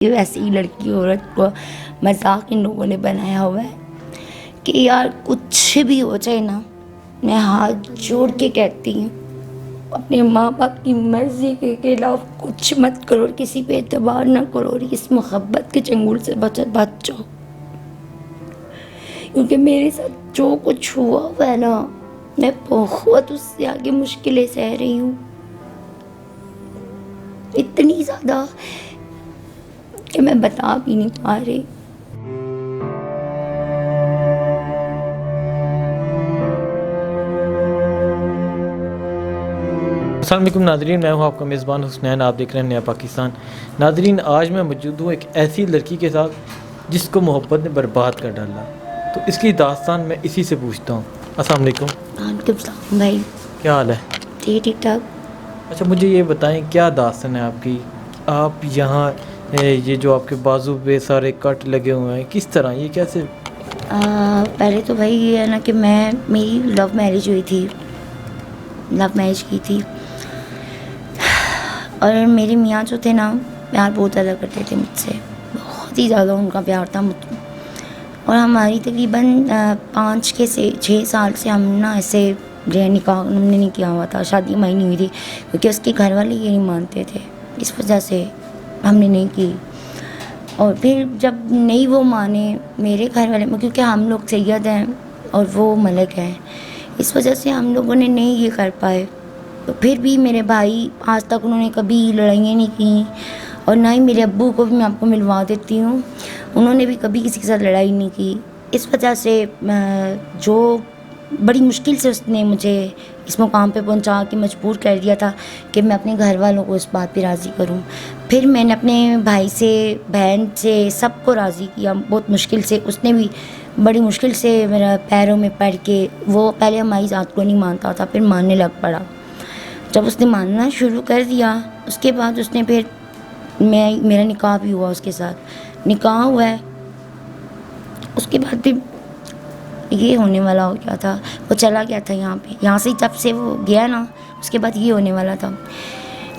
वैसे ही लड़की औरत को मजाक इन लोगों ने बनाया हुआ है कि यार कुछ भी हो जाए ना, मैं हाथ जोड़ के कहती हूँ अपने माँ बाप की मर्जी के खिलाफ कुछ मत करो, किसी पे एतबार ना करो और इस मोहब्बत के चंगुल से बच जाओ। क्योंकि मेरे साथ जो कुछ हुआ हुआ है ना, मैं बहुत उससे आगे मुश्किलें सह रही हूँ, इतनी ज़्यादा कि मैं बता भी नहीं पा रही। अस्सलाम वालेकुम नाज़रीन, मैं हूं आपका मेज़बान हुसनैन। आप देख रहे हैं नया पाकिस्तान। नाज़रीन, आज मैं मौजूद हूं एक ऐसी लड़की के साथ जिसको मोहब्बत ने बर्बाद कर डाला। तो इसकी दास्तान मैं इसी से पूछता हूं। अस्सलाम वालेकुम। वालेकुम सलाम भाई। क्या हाल है? ठीक ठाक। अच्छा, मुझे ये बताएं क्या दास्तान है आपकी? आप यहाँ ये जो आपके बाजू पे सारे कट लगे हुए हैं, किस तरह, ये कैसे? पहले तो भाई ये है ना कि मेरी लव मैरिज हुई थी, लव मैरिज की थी और मेरे मियाँ जो थे ना, प्यार बहुत ज़्यादा करते थे मुझसे, बहुत ही ज़्यादा उनका प्यार था मुझ। और हमारी तकरीबन 5 से 6 साल से हम ना ऐसे निकाह हमने नहीं किया हुआ था, शादी हमारी नहीं हुई थी क्योंकि उसके घर वाले ये नहीं मानते थे, इस वजह से हमने नहीं की। और फिर जब नहीं वो माने मेरे घर वाले, क्योंकि हम लोग सैयद हैं और वो मलक हैं, इस वजह से हम लोगों ने नहीं ये कर पाए। तो फिर भी मेरे भाई आज तक उन्होंने कभी लड़ाइयाँ नहीं की और ना ही मेरे अब्बू को भी मैं आपको मिलवा देती हूँ, उन्होंने भी कभी किसी के साथ लड़ाई नहीं की। इस वजह से जो बड़ी मुश्किल से उसने मुझे इस मुकाम पे पहुंचा के मजबूर कर दिया था कि मैं अपने घर वालों को इस बात पे राज़ी करूं। फिर मैंने अपने भाई से, बहन से, सबको राज़ी किया बहुत मुश्किल से। उसने भी बड़ी मुश्किल से मेरा पैरों में पड़ के, वो पहले हमारी ज़ात को नहीं मानता था, फिर मानने लग पड़ा। जब उसने मानना शुरू कर दिया उसके बाद उसने फिर मेरा निकाह भी हुआ, उसके साथ निकाह हुआ है। उसके बाद फिर ये होने वाला हो गया था, वो चला गया था यहाँ पे, यहाँ से जब से वो गया ना उसके बाद ये होने वाला था।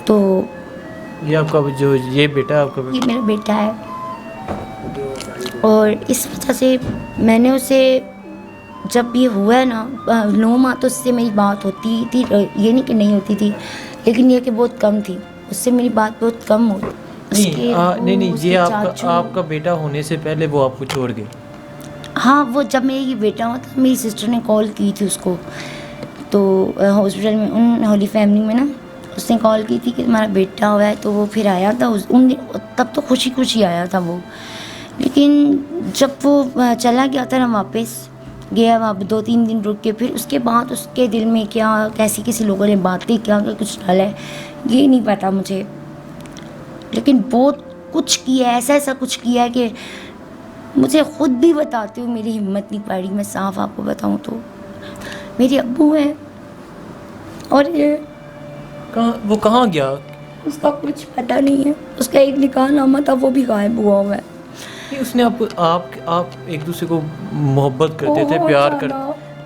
तो ये आपका जो ये बेटा है आपका? ये मेरा बेटा है और इस वजह से मैंने उसे, जब ये हुआ है ना 9 माह तो उससे मेरी बात होती थी, ये नहीं कि नहीं होती थी, लेकिन ये कि बहुत कम थी, उससे मेरी बात बहुत कम होती। नहीं, ये आपका बेटा होने से पहले वो आपको छोड़ गए? हाँ, वो जब मेरा ये बेटा हुआ था मेरी सिस्टर ने कॉल की थी उसको, तो हॉस्पिटल में उन होली फैमिली में ना, उसने कॉल की थी कि तुम्हारा बेटा हुआ है, तो वो फिर आया था तब तो खुशी खुशी आया था वो। लेकिन जब वो चला गया था ना, वापस गया वहाँ 2-3 दिन रुक के, फिर उसके बाद उसके दिल में क्या कैसी किसी लोगों ने बातें क्या कुछ डाला है ये नहीं पता मुझे, लेकिन बहुत कुछ किया है, ऐसा कुछ किया है कि मुझे ख़ुद भी बताती हूँ मेरी हिम्मत नहीं पड़ी। मैं साफ आपको बताऊँ तो मेरे अब्बू हैं और ये वो कहाँ गया? उसका कुछ पता नहीं है, उसका एक निकाहनामा था वो भी गायब हुआ हुआ है। उसने आपको आप एक दूसरे को मोहब्बत करते थे,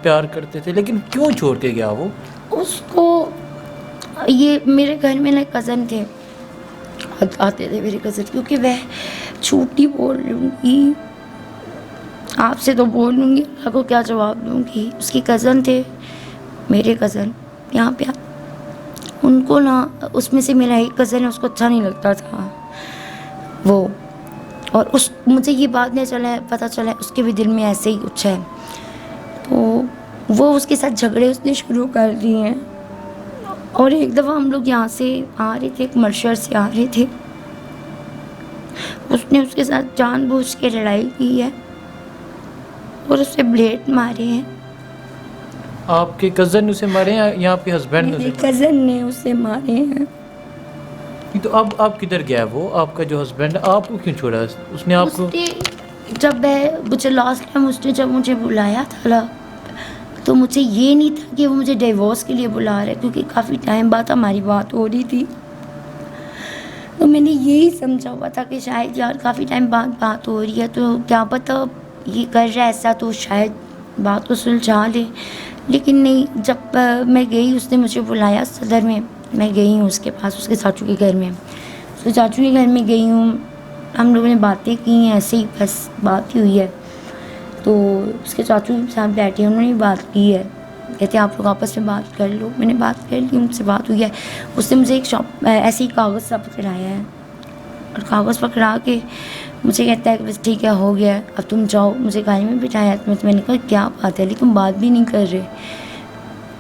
प्यार करते थे, लेकिन क्यों छोड़ के गया वो? उसको ये मेरे घर में ना कज़न थे, आते थे मेरे कज़न, क्योंकि वह झूठी बोल लूँगी आपसे तो बोल लूँगी, अल्लाह को क्या जवाब दूँगी। उसकी कज़न थे मेरे कज़न यहाँ पे, उनको ना उसमें से मेरा एक कज़न है, उसको अच्छा नहीं लगता था वो, और मुझे ये बात नहीं पता चला उसके भी दिल में ऐसे ही कुछ है, तो वो उसके साथ झगड़े उसने शुरू कर दिए हैं। और एक दफ़ा हम लोग यहाँ से आ रहे थे, एक मर्शर से आ रहे थे, उसने उसके साथ जानबूझ के लड़ाई की है और उसे ब्लेड मारे हैं। आपके कज़न ने उसे मारे हैं या आपके हस्बैंड ने? मेरे कज़न ने उसे मारे हैं। तो अब किधर गया वो आपका जो हस्बैंड? आपको क्यों छोड़ा उसने आपको? जब मुझे लास्ट टाइम उसने जब मुझे बुलाया था तो मुझे ये नहीं था कि वो मुझे डिवोर्स के लिए बुला रहा है, क्योंकि काफ़ी टाइम बाद हमारी बात हो रही थी, तो मैंने यही समझा हुआ था कि शायद यार काफ़ी टाइम बाद बात हो रही है तो क्या पता ये कर रहा है ऐसा, तो शायद बात को सुलझा ले। लेकिन नहीं, जब मैं गई उसने मुझे बुलाया सदर में, मैं गई हूँ उसके पास, उसके चाचू के घर में, उसके चाचू के घर में गई हूँ, हम लोगों ने बातें की हैं, ऐसे ही बस बात ही हुई है। तो उसके चाचू साहब बैठे हैं, उन्होंने बात की है, कहते हैं आप लोग आपस में बात कर लो। मैंने बात कर ली, उनसे बात हुई है। उसने मुझे एक शॉप ऐसे ही कागज़ सा पकड़ाया है और कागज़ पकड़ा के मुझे कहता है कि बस ठीक है, हो गया है, अब तुम जाओ। मुझे गाड़ी में बिठाया तो मैंने कहा क्या बात है अली, तुम बात भी नहीं कर रहे।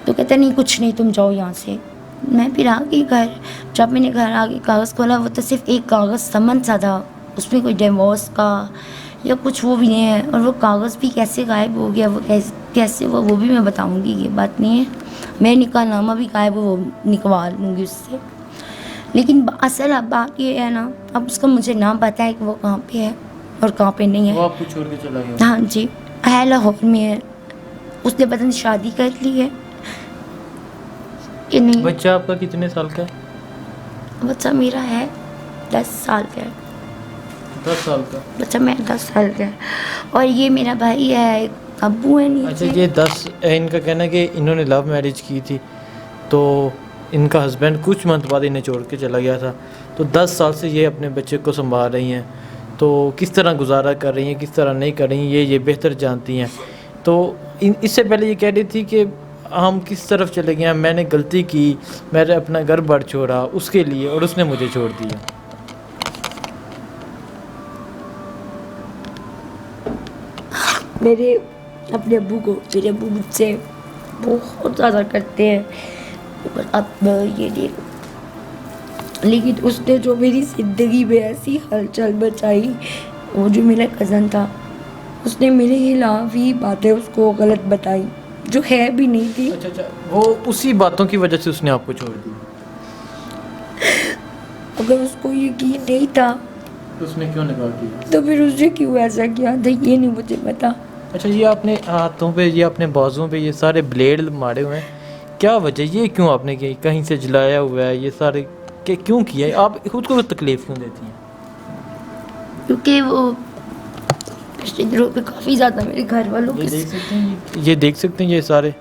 तो कहता नहीं कुछ नहीं, तुम जाओ यहाँ से। मैं फिर आ गई घर। जब मैंने घर आके कागज़ खोला, वो तो सिर्फ एक कागज़ समन सा था, उसमें कोई डिवोर्स का या कुछ वो भी नहीं है। और वो कागज़ भी कैसे गायब हो गया, वो कैसे हुआ वो भी मैं बताऊंगी, ये बात नहीं है। मैं निकाहनामा भी गायब वो निकलवा लूँगी उससे। लेकिन असल अब बात ये है ना, अब उसका मुझे नाम पता है कि वो कहाँ पे है और कहाँ पे नहीं वो है। आपको छोड़ के चला गया? हाँ जी, है लाहौर में है। उसने पता नहीं शादी कर ली है कि नहीं। बच्चा आपका कितने साल का है? बच्चा मेरा है 10 साल का है। 10 साल का? बच्चा मेरा 10 साल का है। और ये मेरा भाई है, एक अब्बू है नीचे। अच्छा, ये 10 इनका कहना है कि इन्होंने लव मैरिज की थी, तो इनका हस्बैंड कुछ मंथ बाद इन्हें छोड़ के चला गया था। तो 10 साल से ये अपने बच्चे को संभाल रही हैं, तो किस तरह गुजारा कर रही हैं, किस तरह नहीं कर रही हैं, ये बेहतर जानती हैं। तो इससे पहले ये कह रही थी कि हम किस तरफ चले गए हैं, मैंने गलती की, मैंने अपना घर बार छोड़ा उसके लिए और उसने मुझे छोड़ दिया। मेरे अपने अब्बू को, मेरे अब्बू मुझसे बहुत ज़्यादा करते हैं, पर अब ये देख। लेकिन उसने जो मेरी ज़िंदगी में ऐसी हलचल मचाई, वो जो मेरा कज़न था, उसने मेरे खिलाफ ही बातें उसको गलत बताई जो है भी नहीं थी। अच्छा, वो उसी बातों की वजह से उसने आपको छोड़ दिया? अगर उसको यकीन नहीं था तो उसने क्यों निकाल दिया? तो फिर उसने क्यों ऐसा किया था, ये नहीं मुझे पता। अच्छा, ये आपने हाथों पे, ये अपने बाजुओं पे ये सारे ब्लेड मारे हुए हैं, क्या वजह, ये क्यों आपने की? कहीं से जलाया हुआ है ये सारे, के क्यों किया? आप खुद को तकलीफ क्यों देती हैं? क्योंकि वो पिछले दिनों पे काफ़ी ज़्यादा मेरे घर वालों ये के देख सकते हैं, ये देख सकते हैं, ये सारे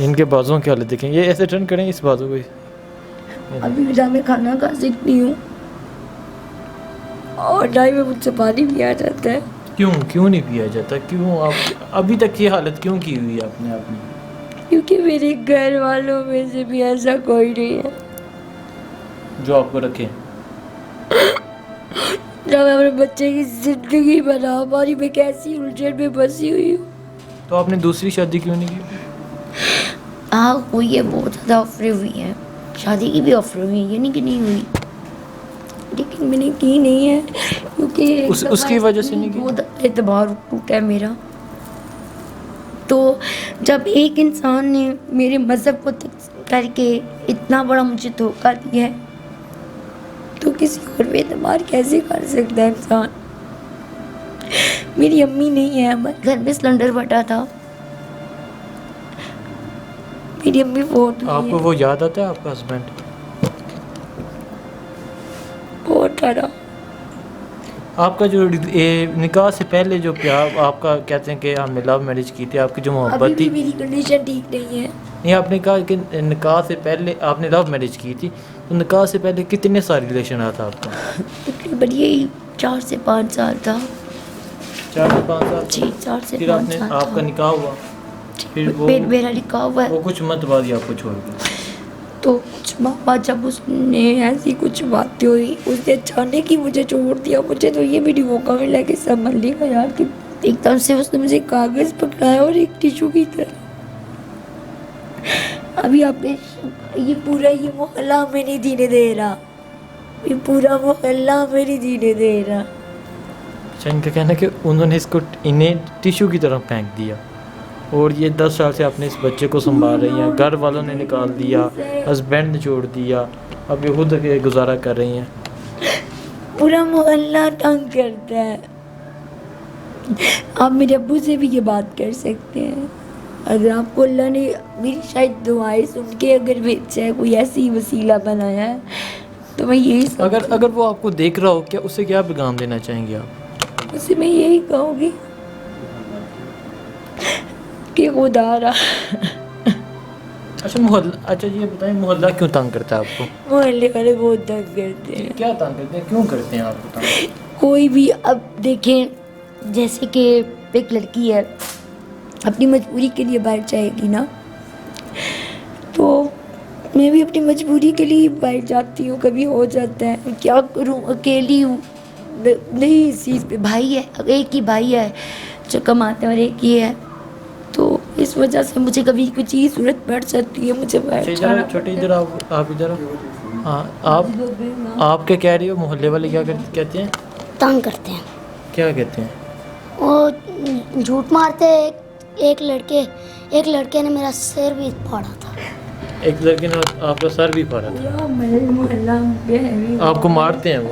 इनके बाजुओं की हालत देखें। ये ऐसे टर्न करें इस बाजू को, अभी भी ना मैं खाना खा सकती हूँ और ना ही में मुझसे पानी पिया जाता है। क्यों नहीं पिया जाता? क्यों आप अभी तक ये हालत क्यों की हुई है अपने आप में? क्योंकि मेरे घर वालों में से भी ऐसा कोई नहीं है जो आपको रखे। ना मैं अपने बच्चे की जिंदगी बना, हमारी मैं कैसी उलझन में फंसी हुई हूँ। तो आपने दूसरी शादी क्यों नहीं की? हाँ हुई है, बहुत ज़्यादा ऑफरें हुई हैं, शादी की भी ऑफर हुई है, ये नहीं कि नहीं हुई, लेकिन मैंने की नहीं है क्योंकि उसकी वजह से नहीं की? बहुत एतबार टूटा है मेरा। तो जब एक इंसान ने मेरे मज़हब को करके इतना बड़ा मुझे धोखा दिया है, तो किसी और पे एतबार कैसे कर सकता है इंसान। मेरी अम्मी नहीं है, हमारे घर में सिलेंडर फटा था, मेरी अम्मी बहुत हुई आपको है। वो याद आता है आपका हस्बैंड? बहुत सारा। आपका जो निकाह से पहले जो प्यार आपका, कहते हैं कि हमने लव मैरिज की थी, आपकी जो मोहब्बत अभी थी, भी मेरी कंडीशन ठीक नहीं है। नहीं आपने कहा कि निकाह से पहले आपने लव मैरिज की थी, तो निकाह से पहले कितने साल रिलेशन रहा था आपका? तकरीबन यही 4 से 5 साल था। 4 से 5 साल? जी 4 से फिर 5 आपने साल आपका था। निकाह हुआ, फिर वो मेरा निकाह हुआ है। वो कुछ मत बाद ही आपको छोड़ गया। तो कुछ मामा जब उसने ऐसी कुछ बातें हुई, उसने अचानक ही मुझे छोड़ दिया। मुझे तो ये भी नहीं मौका मिला कि संभलने का यार, कि एकदम से उसने मुझे कागज़ पकड़ाया और एक टिशू की तरह। अभी आपने ये पूरा ये मोहल्ला हमें नहीं जीने दे रहा, ये पूरा मोहल्ला हमें नहीं जीने दे रहा। अच्छा, इनका कहना है कि उन्होंने इसको इन्हें टिश्यू की तरह फेंक दिया, और ये 10 साल से अपने इस बच्चे को संभाल रही हैं, घर वालों ने निकाल दिया, हस्बैंड ने छोड़ दिया, अब ये खुद के गुजारा कर रही हैं। पूरा मोहल्ला तंग करता है। आप मेरे अब्बू से भी ये बात कर सकते हैं, अगर आपको अल्लाह ने मेरी शायद दुआएं सुन के अगर भेजा है, कोई ऐसी वसीला बनाया है, तो मैं यही अगर वो आपको देख रहा हो, क्या उसे क्या पैगाम देना चाहेंगे आप? उसे मैं यही कहूँगी कि खुदा रहा। अच्छा ये बताएं, मोहल्ला क्यों तंग करता है आपको? मोहल्ले वाले बहुत तंग करते हैं। क्या तंग करते हैं, क्यों करते हैं आपको तंग? कोई भी अब देखें, जैसे कि एक लड़की है अपनी मजबूरी के लिए बाहर जाएगी ना, तो मैं भी अपनी मजबूरी के लिए बाहर जाती हूँ, कभी हो जाता है, क्या करूँ, अकेली हूँ, नहीं इस चीज़ पे भाई है, एक ही भाई है जो कमाता है और एक ही है, तो इस वजह से मुझे कभी कोई चीज़ जरूरत पड़ जाती है, मुझे बाहर जाना छोटे इधर आप इधर आओ। हाँ, आप क्या कह रही हो? मोहल्ले वाले क्या कहते हैं? तंग करते हैं, क्या कहते हैं? वो झूठ मारते हैं। एक लड़के ने मेरा सिर भी फाड़ा था। एक लड़के ने आपका सर भी फाड़ा था। आपको मारते हैं वो?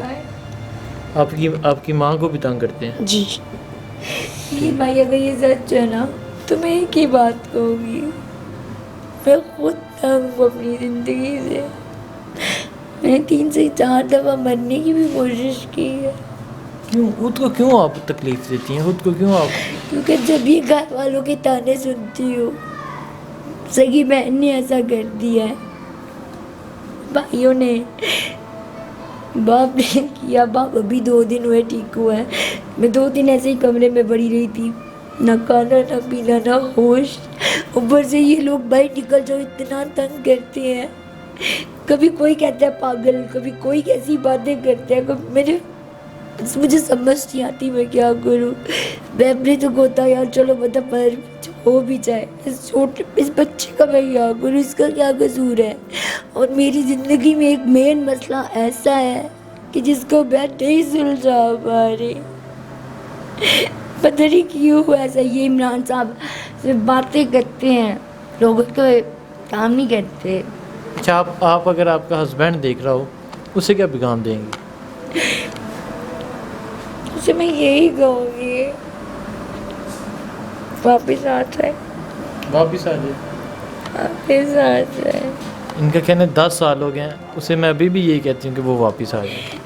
आपकी माँ को भी तंग करते हैं? जी। ये भाई अगर ये सच है ना तो मैं एक ही बात कहूँगी, मैं खुद तंग हूँ अपनी ज़िंदगी से। मैंने 3 से 4 दफ़ा मरने की भी कोशिश की है। क्यों? खुद को क्यों आप तकलीफ देती हैं? खुद को क्यों आप? क्योंकि जब ये घर वालों के ताने सुनती हूँ, सगी बहन ने ऐसा कर दिया है, भाइयों ने, बाप ने किया। बाप अभी 2 दिन हुए ठीक हुआ है। मैं 2 दिन ऐसे ही कमरे में पड़ी रही थी, ना खाना ना पीना ना होश। ऊपर से ये लोग बाहर निकल जाओ इतना तंग करते हैं। कभी कोई कहता है पागल, कभी कोई कैसी बातें करता है, कभी मुझे समझ नहीं आती मैं क्या करूँ। मैं अपने तो होता यार चलो बता, पर हो भी जाए, इस बच्चे का मैं क्या करूँ, इसका क्या कसूर है। और मेरी ज़िंदगी में एक मेन मसला ऐसा है कि जिसको मैं नहीं सुलझा पा रही। पता नहीं क्यों ऐसा। ये इमरान साहब सिर्फ बातें करते हैं, लोगों को काम नहीं करते। अच्छा, आप अगर आपका हस्बैंड देख रहा हो, उसे क्या पैगाम देंगे? उसे मैं यही कहूँगी, वापस आ जाए, वापस आ जाए। वापस आ जाए। इनका कहना 10 साल हो गए हैं, उसे मैं अभी भी यही कहती हूँ कि वो वापस आ जाए।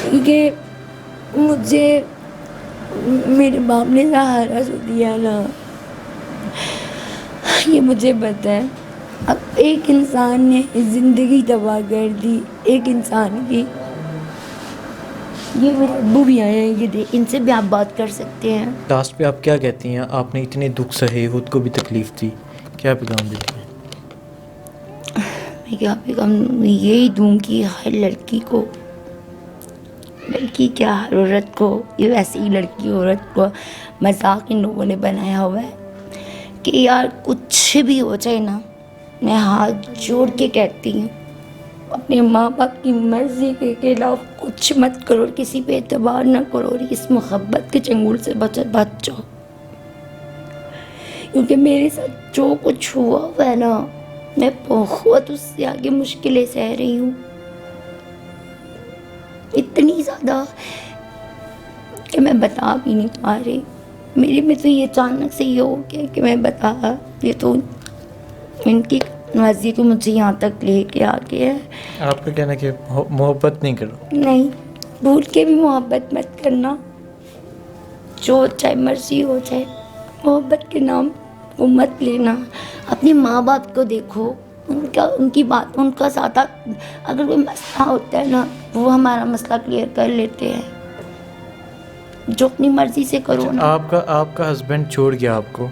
क्योंकि मुझे मेरे बाप ने सहारा जो दिया ना, ये मुझे पता है। अब एक इंसान ने ज़िंदगी तबाह कर दी, एक इंसान की। ये मेरे अब्बू भी आए हैं, ये देख, इनसे भी आप बात कर सकते हैं। लास्ट पे आप क्या कहती हैं? आपने इतने दुख सहे, खुद को भी तकलीफ़ थी, क्या पैगाम देती हैं? मैं क्या पैगाम यही दूँगी हर लड़की को, लड़की क्या हर औरत को, ये वैसे ही लड़की औरत को मजाक इन लोगों ने बनाया हुआ है कि यार कुछ भी हो जाए ना, मैं हाथ जोड़ के कहती हूँ अपने माँ बाप की मर्ज़ी के खिलाफ कुछ मत करो, किसी पे एतबार ना करो, और इस मोहब्बत के चंगुल से बच जाओ। क्योंकि मेरे साथ जो कुछ हुआ है ना, मैं बहुत उससे आगे मुश्किलें सह रही हूँ, इतनी ज़्यादा कि मैं बता भी नहीं पा रही। मेरे में तो ये अचानक से ये हो गया कि मैं बता, ये तो इनकी मर्जी तो मुझे यहाँ तक लेके आ गया है। आपका कहना कि मोहब्बत नहीं करो? नहीं, भूल के भी मोहब्बत मत करना, जो चाहे मर्जी हो जाए, मोहब्बत के नाम को मत लेना। अपने माँ बाप को देखो, उनकी बात, उनका साथ, अगर कोई मसला होता है ना, वो हमारा मसला क्लियर कर लेते हैं। जो अपनी मर्जी से करो ना। आपका हस्बैंड छोड़ गया आपको,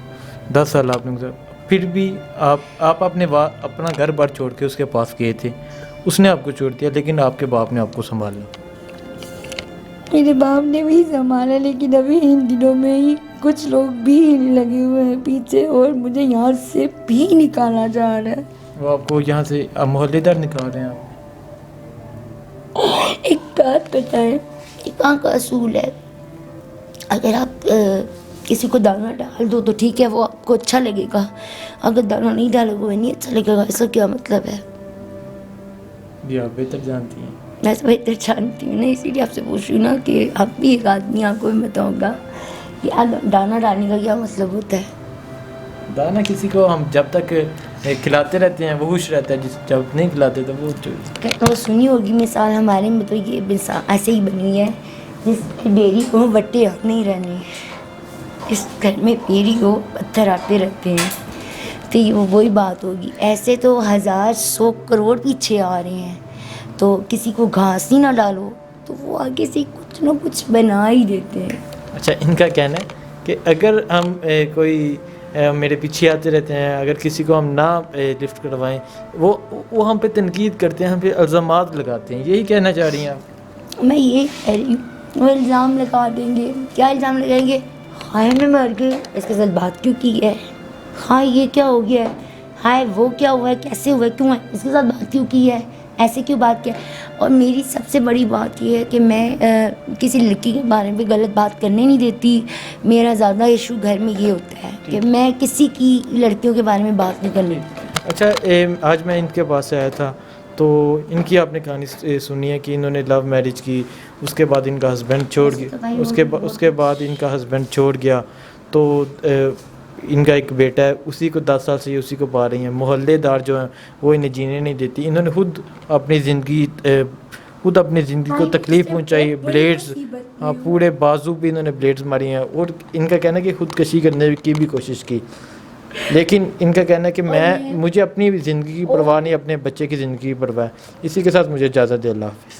10 साल आपने, फिर भी आप अपना घर बार छोड़ के उसके पास गए थे, उसने आपको छोड़ दिया, लेकिन आपके बाप ने आपको संभाला। मेरे बाप ने भी संभाला, लेकिन अभी इन दिनों में ही कुछ लोग भी लगे हुए हैं पीछे, और मुझे यहाँ से भी निकाला जा रहा है। वो आपको यहाँ से मोहल्लेदार निकाल रहे हैं? आप एक बात बताएं, कहाँ का असूल है, अगर आप किसी को दाना डाल दो तो ठीक है, वो आपको अच्छा लगेगा, अगर दाना नहीं डालोगे वो नहीं अच्छा लगेगा, इसका क्या मतलब है? ये आप बेहतर जानती हैं। मैं तो बेहतर जानती हूँ ना, इसीलिए आपसे पूछ रही हूँ ना कि आप भी एक आदमी, आपको भी बताऊँगा कि दाना डालने का क्या मतलब होता है। दाना किसी को हम जब तक खिलाते रहते हैं वो खुश रहता है, जब नहीं खिलाते तो वो सुनी होगी मिसाल, हमारे में तो ये मिसाल ऐसे ही बनी है, जिस डेयरी को बट्टे हाथ नहीं रहने, इस घर में पेरी को पत्थर आते रहते हैं, तो ये वही बात होगी। ऐसे तो 1000-100 करोड़ पीछे आ रहे हैं, तो किसी को घास ही ना डालो तो वो आगे से कुछ कुछ ना कुछ बना ही देते हैं। अच्छा, इनका कहना है कि अगर हम कोई मेरे पीछे आते रहते हैं, अगर किसी को हम ना लिफ्ट करवाएं, वो हम पे तनकीद करते हैं, हम पे इल्ज़ामात लगाते हैं, यही कहना चाह रही हैं आप? मैं ये कह रही हूँ, वो इल्ज़ाम लगा देंगे। क्या इल्ज़ाम लगाएंगे? हाय मैं मर गई, इसके साथ बात क्यों की है, हाय ये क्या हो गया है, हाय वो क्या हुआ है, कैसे हुआ है, क्यों है, इसके साथ बात क्यों की है, ऐसे क्यों बात किया। और मेरी सबसे बड़ी बात ये है कि मैं किसी लड़की के बारे में गलत बात करने नहीं देती। मेरा ज़्यादा इशू घर में ये होता है कि मैं किसी की लड़कियों के बारे में बात नहीं करने देती। अच्छा, आज मैं इनके पास से आया था तो इनकी आपने कहानी सुनी है कि इन्होंने लव मैरिज की, उसके बाद इनका हस्बैंड छोड़ गया, उसके बाद इनका हस्बैंड छोड़ गया, तो इनका एक बेटा है, उसी को 10 साल से ये उसी को पा रही हैं। मोहल्लेदार जो हैं वो इन्हें जीने नहीं देती। इन्होंने खुद अपनी ज़िंदगी को तकलीफ़ पहुंचाई, ब्लेड्स, हाँ पूरे बाजू भी इन्होंने ब्लेड्स मारी हैं, और इनका कहना है कि खुदकशी करने की भी कोशिश की, लेकिन इनका कहना है कि मुझे अपनी ज़िंदगी की परवाह नहीं, अपने बच्चे की ज़िंदगी की परवाह है। इसी के साथ मुझे इजाज़त दे, अल्लाह हाफ़िज़।